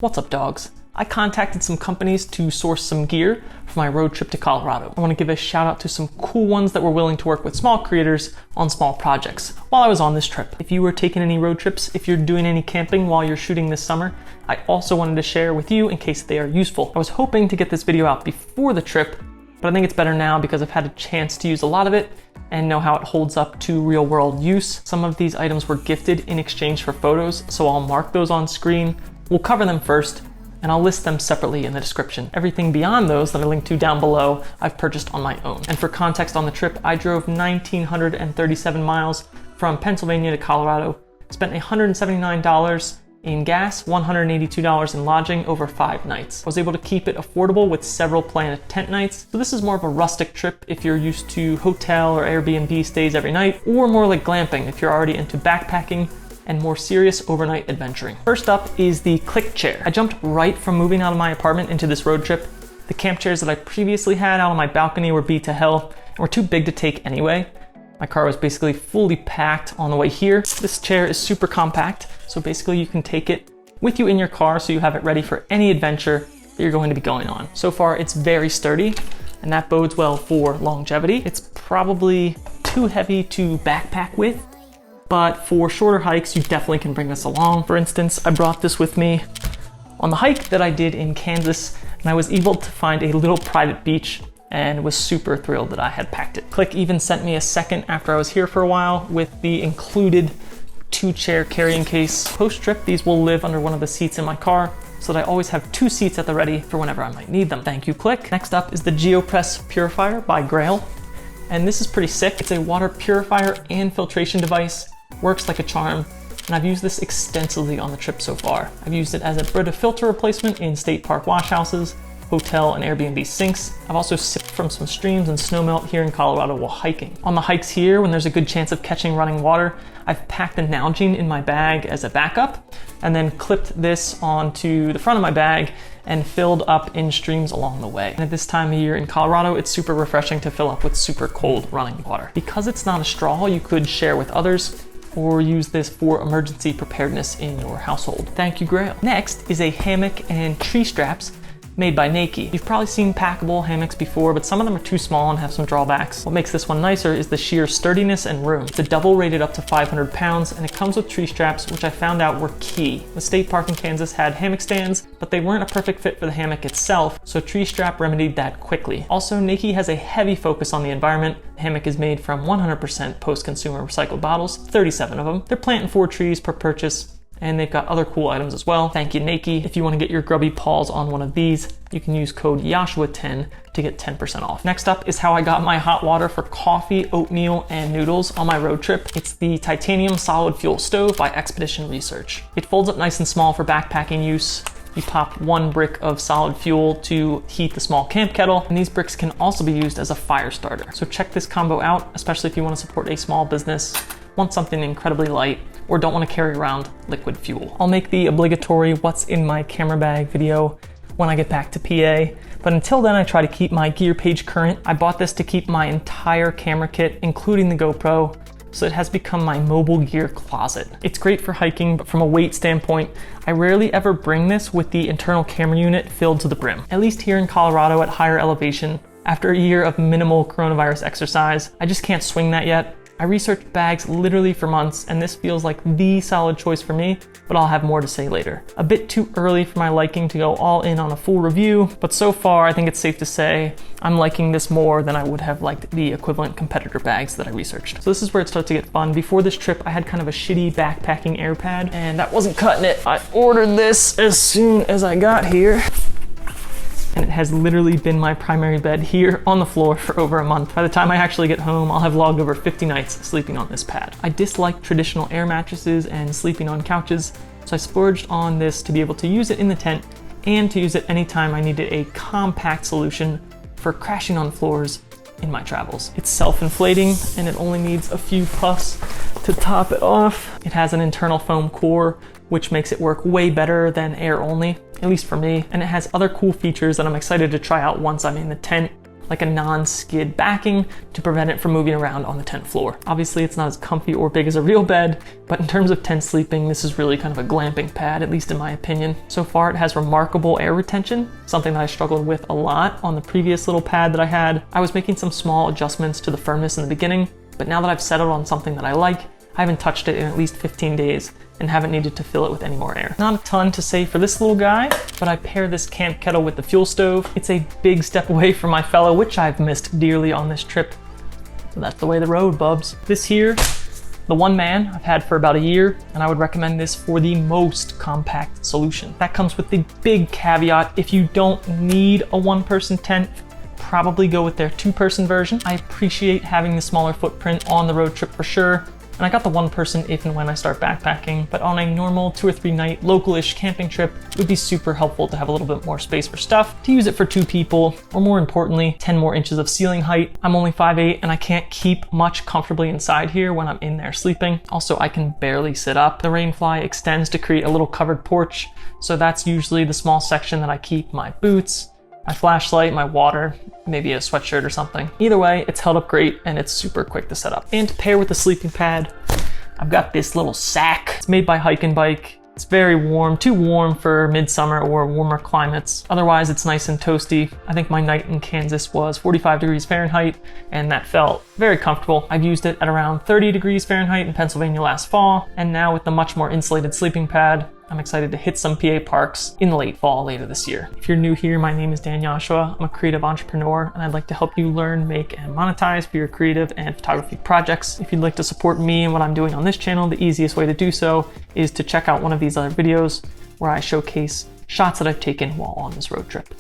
What's up, dogs? I contacted some companies to source some gear for my road trip to Colorado. I want to give a shout out to some cool ones that were willing to work with small creators on small projects while I was on this trip. If you were taking any road trips, if you're doing any camping while you're shooting this summer, I also wanted to share with you in case they are useful. I was hoping to get this video out before the trip, but I think it's better now because I've had a chance to use a lot of it and know how it holds up to real world use. Some of these items were gifted in exchange for photos, so I'll mark those on screen. We'll cover them first, and I'll list them separately in the description. Everything beyond those that I linked to down below, I've purchased on my own. And for context on the trip, I drove 1,937 miles from Pennsylvania to Colorado, spent $179 in gas, $182 in lodging over 5 nights. I was able to keep it affordable with several planned tent nights. So this is more of a rustic trip if you're used to hotel or Airbnb stays every night, or more like glamping if you're already into backpacking and more serious overnight adventuring. First up is the CLIQ chair. I jumped right from moving out of my apartment into this road trip. The camp chairs that I previously had out on my balcony were beat to hell and were too big to take anyway. My car was basically fully packed on the way here. This chair is super compact, so basically you can take it with you in your car so you have it ready for any adventure that you're going to be going on. So far, it's very sturdy, and that bodes well for longevity. It's probably too heavy to backpack with, but for shorter hikes, you definitely can bring this along. For instance, I brought this with me on the hike that I did in Kansas, and I was able to find a little private beach and was super thrilled that I had packed it. CLIQ even sent me a second after I was here for a while with the included 2-chair carrying case. Post-trip, these will live under one of the seats in my car so that I always have 2 seats at the ready for whenever I might need them. Thank you, CLIQ. Next up is the GEOPRESS purifier by GRAYL. And this is pretty sick. It's a water purifier and filtration device. Works like a charm, and I've used this extensively on the trip so far. I've used it as a Brita filter replacement in state park wash houses, hotel and Airbnb sinks. I've also sipped from some streams and snowmelt here in Colorado while hiking. On the hikes here, when there's a good chance of catching running water, I've packed a Nalgene in my bag as a backup, and then clipped this onto the front of my bag and filled up in streams along the way. And at this time of year in Colorado, it's super refreshing to fill up with super cold running water. Because it's not a straw, you could share with others, or use this for emergency preparedness in your household. Thank you, GRAYL. Next is a hammock and tree straps made by NAKIE. You've probably seen packable hammocks before, but some of them are too small and have some drawbacks. What makes this one nicer is the sheer sturdiness and room. It's a double rated up to 500 pounds, and it comes with tree straps, which I found out were key. The state park in Kansas had hammock stands, but they weren't a perfect fit for the hammock itself, so tree strap remedied that quickly. Also, NAKIE has a heavy focus on the environment. The hammock is made from 100% post-consumer recycled bottles, 37 of them. They're planting 4 trees per purchase, and they've got other cool items as well. Thank you, NAKIE. If you want to get your grubby paws on one of these, you can use code Joshua10 to get 10% off. Next up is how I got my hot water for coffee, oatmeal, and noodles on my road trip. It's the titanium solid fuel stove by Expedition Research. It folds up nice and small for backpacking use. You pop 1 brick of solid fuel to heat the small camp kettle, and these bricks can also be used as a fire starter. So check this combo out, especially if you want to support a small business, want something incredibly light, or don't want to carry around liquid fuel. I'll make the obligatory what's in my camera bag video when I get back to PA, but until then I try to keep my gear page current. I bought this to keep my entire camera kit, including the GoPro, so it has become my mobile gear closet. It's great for hiking, but from a weight standpoint, I rarely ever bring this with the internal camera unit filled to the brim. At least here in Colorado at higher elevation, after a year of minimal coronavirus exercise, I just can't swing that yet. I researched bags literally for months, and this feels like the solid choice for me, but I'll have more to say later. A bit too early for my liking to go all in on a full review, but so far I think it's safe to say I'm liking this more than I would have liked the equivalent competitor bags that I researched. So this is where it starts to get fun. Before this trip, I had kind of a shitty backpacking air pad, and that wasn't cutting it. I ordered this as soon as I got here, and it has literally been my primary bed here on the floor for over a month. By the time I actually get home, I'll have logged over 50 nights sleeping on this pad. I dislike traditional air mattresses and sleeping on couches, so I splurged on this to be able to use it in the tent and to use it anytime I needed a compact solution for crashing on floors in my travels. It's self-inflating, and it only needs a few puffs to top it off. It has an internal foam core, which makes it work way better than air only, at least for me. And it has other cool features that I'm excited to try out once I'm in the tent. like a non-skid backing to prevent it from moving around on the tent floor. Obviously it's not as comfy or big as a real bed, but in terms of tent sleeping, this is really kind of a glamping pad, at least in my opinion. So far it has remarkable air retention, something that I struggled with a lot on the previous little pad that I had. I was making some small adjustments to the firmness in the beginning, but now that I've settled on something that I like, I haven't touched it in at least 15 days and haven't needed to fill it with any more air. Not a ton to say for this little guy, but I pair this camp kettle with the fuel stove. It's a big step away from my fellow, which I've missed dearly on this trip. So that's the way the road, bubs. This here, the one man, I've had for about a year, and I would recommend this for the most compact solution. That comes with the big caveat: if you don't need a one-person tent, probably go with their two-person version. I appreciate having the smaller footprint on the road trip for sure, and I got the one person if and when I start backpacking, but on a normal 2 or 3 night local-ish camping trip, it would be super helpful to have a little bit more space for stuff, to use it for 2 people, or more importantly, 10 more inches of ceiling height. I'm only 5'8", and I can't keep much comfortably inside here when I'm in there sleeping. Also, I can barely sit up. The rainfly extends to create a little covered porch, so that's usually the small section that I keep my boots, my flashlight, my water, maybe a sweatshirt or something. Either way, it's held up great and it's super quick to set up. And to pair with the sleeping pad, I've got this little sack. It's made by Hike and Bike. It's very warm, too warm for midsummer or warmer climates. Otherwise, it's nice and toasty. I think my night in Kansas was 45 degrees Fahrenheit, and that felt very comfortable. I've used it at around 30 degrees Fahrenheit in Pennsylvania last fall, and now with the much more insulated sleeping pad, I'm excited to hit some PA parks in the late fall later this year. If you're new here, my name is Dan Joshua. I'm a creative entrepreneur, and I'd like to help you learn, make, and monetize for your creative and photography projects. If you'd like to support me and what I'm doing on this channel, the easiest way to do so is to check out one of these other videos where I showcase shots that I've taken while on this road trip.